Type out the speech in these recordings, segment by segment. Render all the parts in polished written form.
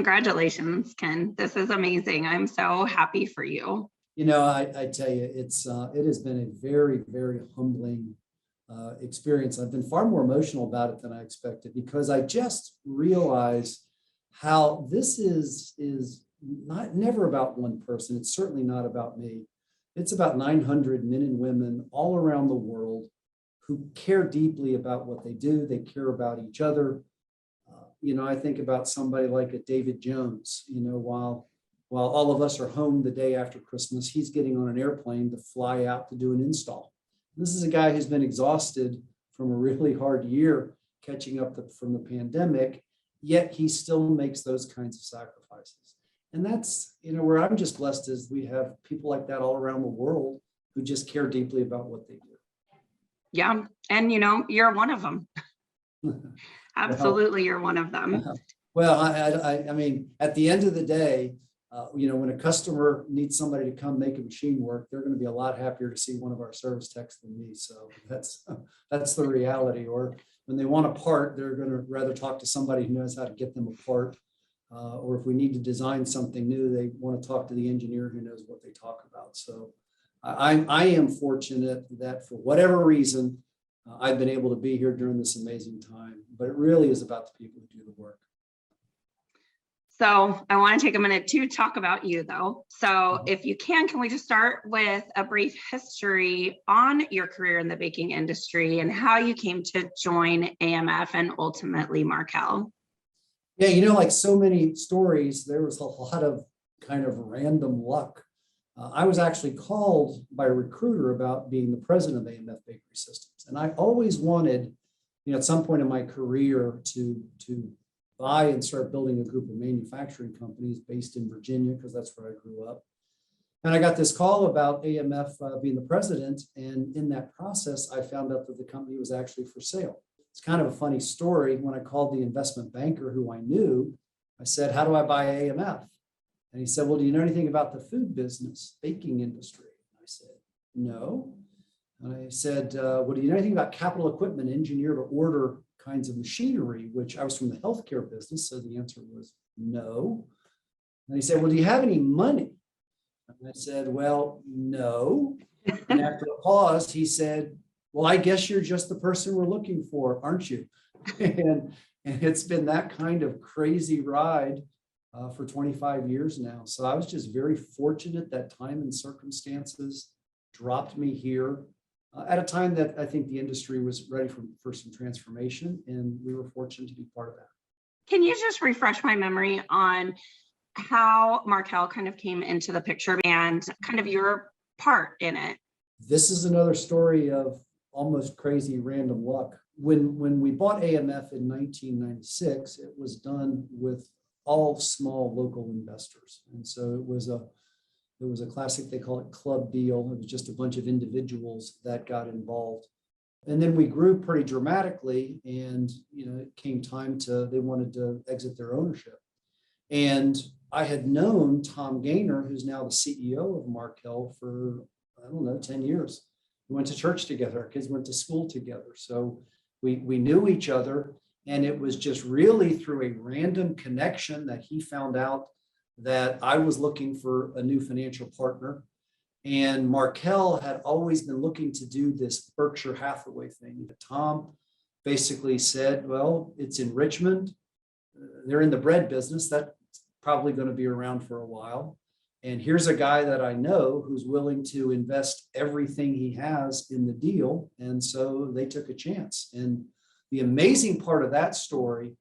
Congratulations, Ken. This is amazing. I'm so happy for you. I tell you, it has been a very, very humbling experience. I've been far more emotional about it than I expected, because I just realize how this is never about one person. It's certainly not about me. It's about 900 men and women all around the world who care deeply about what they do. They care about each other. I think about somebody like a David Jones, while all of us are home the day after Christmas, he's getting on an airplane to fly out to do an install. This is a guy who's been exhausted from a really hard year catching up from the pandemic, yet he still makes those kinds of sacrifices. And that's, where I'm just blessed is we have people like that all around the world who just care deeply about what they do. Yeah. And, you're one of them. Absolutely. You're one of them. Well, I mean, at the end of the day, when a customer needs somebody to come make a machine work, they're going to be a lot happier to see one of our service techs than me. So that's the reality. Or when they want a part, they're going to rather talk to somebody who knows how to get them a part. Or if we need to design something new, they want to talk to the engineer who knows what they talk about. So I am fortunate that for whatever reason, I've been able to be here during this amazing time. But it really is about the people who do the work. So I want to take a minute to talk about you, though. So if you can we just start with a brief history on your career in the baking industry and how you came to join AMF and ultimately Markel? Yeah, like so many stories, there was a lot of kind of random luck. I was actually called by a recruiter about being the president of AMF Bakery Systems. And I always wanted, at some point in my career to buy and start building a group of manufacturing companies based in Virginia, because that's where I grew up. And I got this call about AMF being the president. And in that process, I found out that the company was actually for sale. It's kind of a funny story. When I called the investment banker who I knew, I said, how do I buy AMF? And he said, well, do you know anything about the food business, baking industry? I said, no. And I said, well, do you know anything about capital equipment, engineer to order kinds of machinery, which I was from the healthcare business. So the answer was no. And he said, well, do you have any money? And I said, well, no. And after a pause, he said, well, I guess you're just the person we're looking for, aren't you? And it's been that kind of crazy ride for 25 years now. So I was just very fortunate that time and circumstances dropped me here at a time that I think the industry was ready for some transformation, and we were fortunate to be part of that. Can you just refresh my memory on how Markel kind of came into the picture and kind of your part in it? This is another story of almost crazy random luck. When we bought AMF in 1996, it was done with all small local investors. And so it was a classic, they call it club deal. It was just a bunch of individuals that got involved. And then we grew pretty dramatically, and it came time they wanted to exit their ownership. And I had known Tom Gaynor, who's now the CEO of Markel, for, 10 years. We went to church together. Our kids went to school together. So we knew each other. And it was just really through a random connection that he found out that I was looking for a new financial partner. And Markel had always been looking to do this Berkshire Hathaway thing. Tom basically said, well, it's in Richmond. They're in the bread business. That's probably going to be around for a while. And here's a guy that I know who's willing to invest everything he has in the deal. And so they took a chance. And the amazing part of that story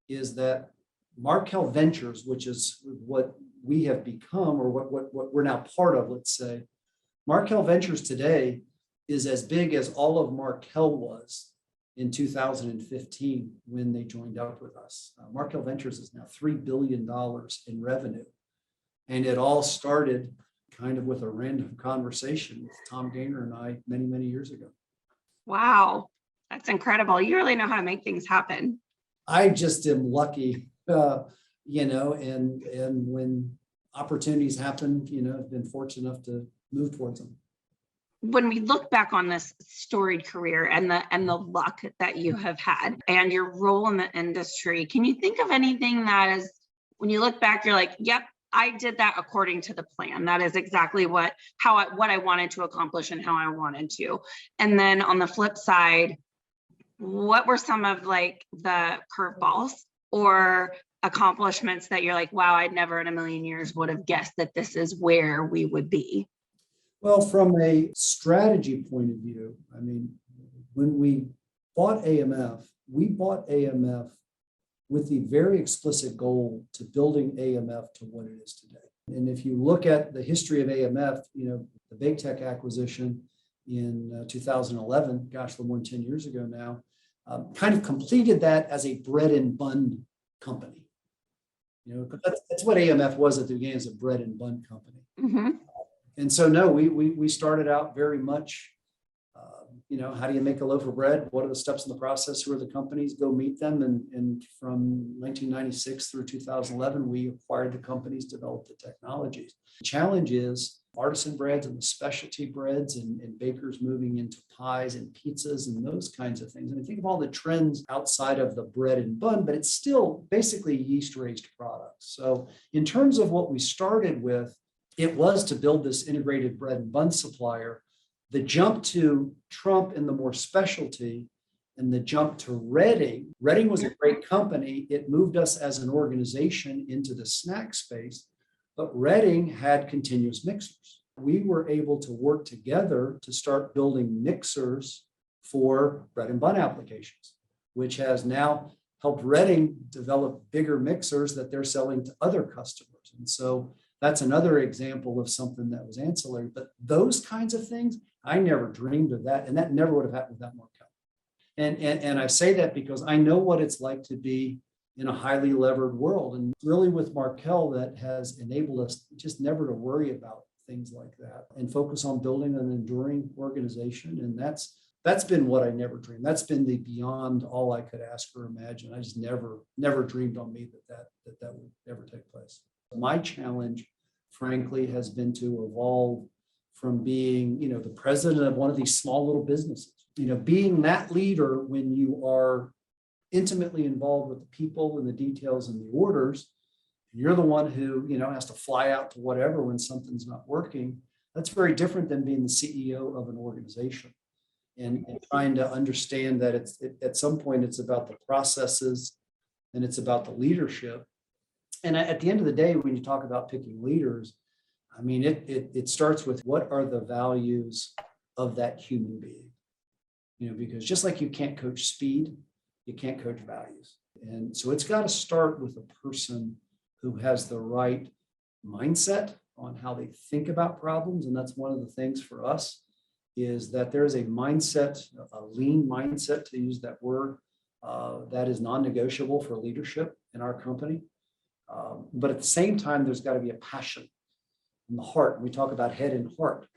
is that Markel Ventures, which is what we have become, or what we're now part of, let's say, Markel Ventures today is as big as all of Markel was in 2015 when they joined up with us. Markel Ventures is now $3 billion in revenue. And it all started kind of with a random conversation with Tom Gaynor and I many, many years ago. Wow. That's incredible. You really know how to make things happen. I just am lucky, and when opportunities happen, I've been fortunate enough to move towards them. When we look back on this storied career and the luck that you have had and your role in the industry, can you think of anything that when you look back, you're like, yep, I did that according to the plan. That is exactly what I wanted to accomplish and how I wanted to. And then on the flip side, what were some of like the curveballs or accomplishments that you're like, wow, I'd never in a million years would have guessed that this is where we would be? Well, from a strategy point of view, I mean, when we bought AMF, we bought AMF with the very explicit goal to building AMF to what it is today. And if you look at the history of AMF, the Big Tech acquisition in 2011, gosh, a little more than 10 years ago now, kind of completed that as a bread and bun company. That's what AMF was at the beginning, as a bread and bun company. Mm-hmm. And so, no, we started out very much, how do you make a loaf of bread? What are the steps in the process? Who are the companies? Go meet them. And from 1996 through 2011, we acquired the companies, developed the technologies. The challenge is artisan breads and the specialty breads and bakers moving into pies and pizzas and those kinds of things. And I think of all the trends outside of the bread and bun, but it's still basically yeast-raised products. So in terms of what we started with, it was to build this integrated bread and bun supplier. The jump to Trump and the more specialty, and the jump to Redding. Redding was a great company. It moved us as an organization into the snack space, but Redding had continuous mixers. We were able to work together to start building mixers for bread and bun applications, which has now helped Redding develop bigger mixers that they're selling to other customers. And so that's another example of something that was ancillary. But those kinds of things, I never dreamed of that. And that never would have happened without Markel. And I say that because I know what it's like to be in a highly levered world. And really with Markel, that has enabled us just never to worry about things like that and focus on building an enduring organization. And that's been what I never dreamed. That's been the beyond all I could ask or imagine. I just never dreamed on me that would ever take place. My challenge, frankly, has been to evolve from being, the president of one of these small little businesses, being that leader when you are intimately involved with the people and the details and the orders. And you're the one who, has to fly out to whatever when something's not working. That's very different than being the CEO of an organization and trying to understand that at some point it's about the processes and it's about the leadership. And at the end of the day, when you talk about picking leaders, I mean, it starts with what are the values of that human being, because just like you can't coach speed, you can't coach values. And so it's got to start with a person who has the right mindset on how they think about problems. And that's one of the things for us is that there's a mindset, a lean mindset, to use that word, that is non-negotiable for leadership in our company. But at the same time, there's got to be a passion in the heart. We talk about head and heart.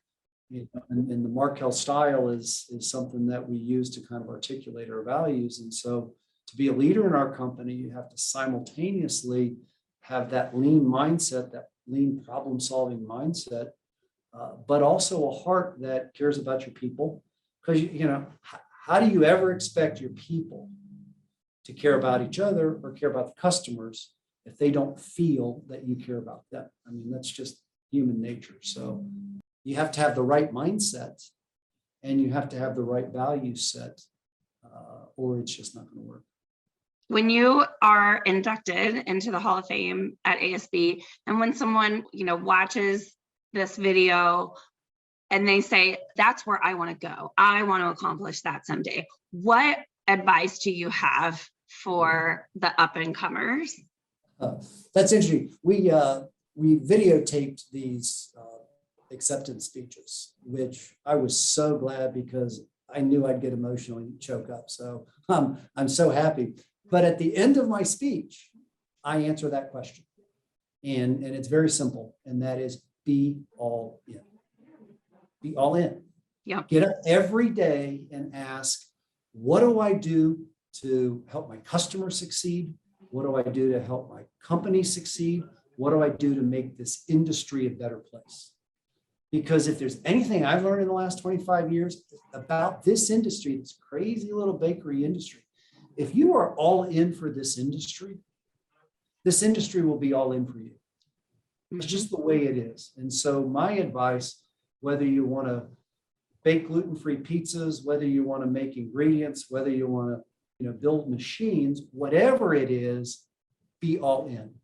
And the Markel style is something that we use to kind of articulate our values. And so to be a leader in our company, you have to simultaneously have that lean mindset, that lean problem-solving mindset, but also a heart that cares about your people. Because, how do you ever expect your people to care about each other or care about the customers if they don't feel that you care about them? I mean, that's just human nature. So you have to have the right mindset and you have to have the right value set, or it's just not going to work. When you are inducted into the Hall of Fame at ASB, and when someone, watches this video and they say, that's where I want to go, I want to accomplish that someday, what advice do you have for the up and comers? That's interesting. We videotaped these acceptance speeches, which I was so glad because I knew I'd get emotional and choke up. So I'm so happy. But at the end of my speech, I answer that question. And it's very simple. And that is be all in. Be all in. Yeah. Get up every day and ask, what do I do to help my customers succeed? What do I do to help my company succeed? What do I do to make this industry a better place? Because if there's anything I've learned in the last 25 years about this industry, this crazy little bakery industry, if you are all in for this industry, this industry will be all in for you. It's Mhm. just the way it is. And so my advice, whether you want to bake gluten-free pizzas, whether you want to make ingredients, whether you want to, build machines, whatever it is, be all in.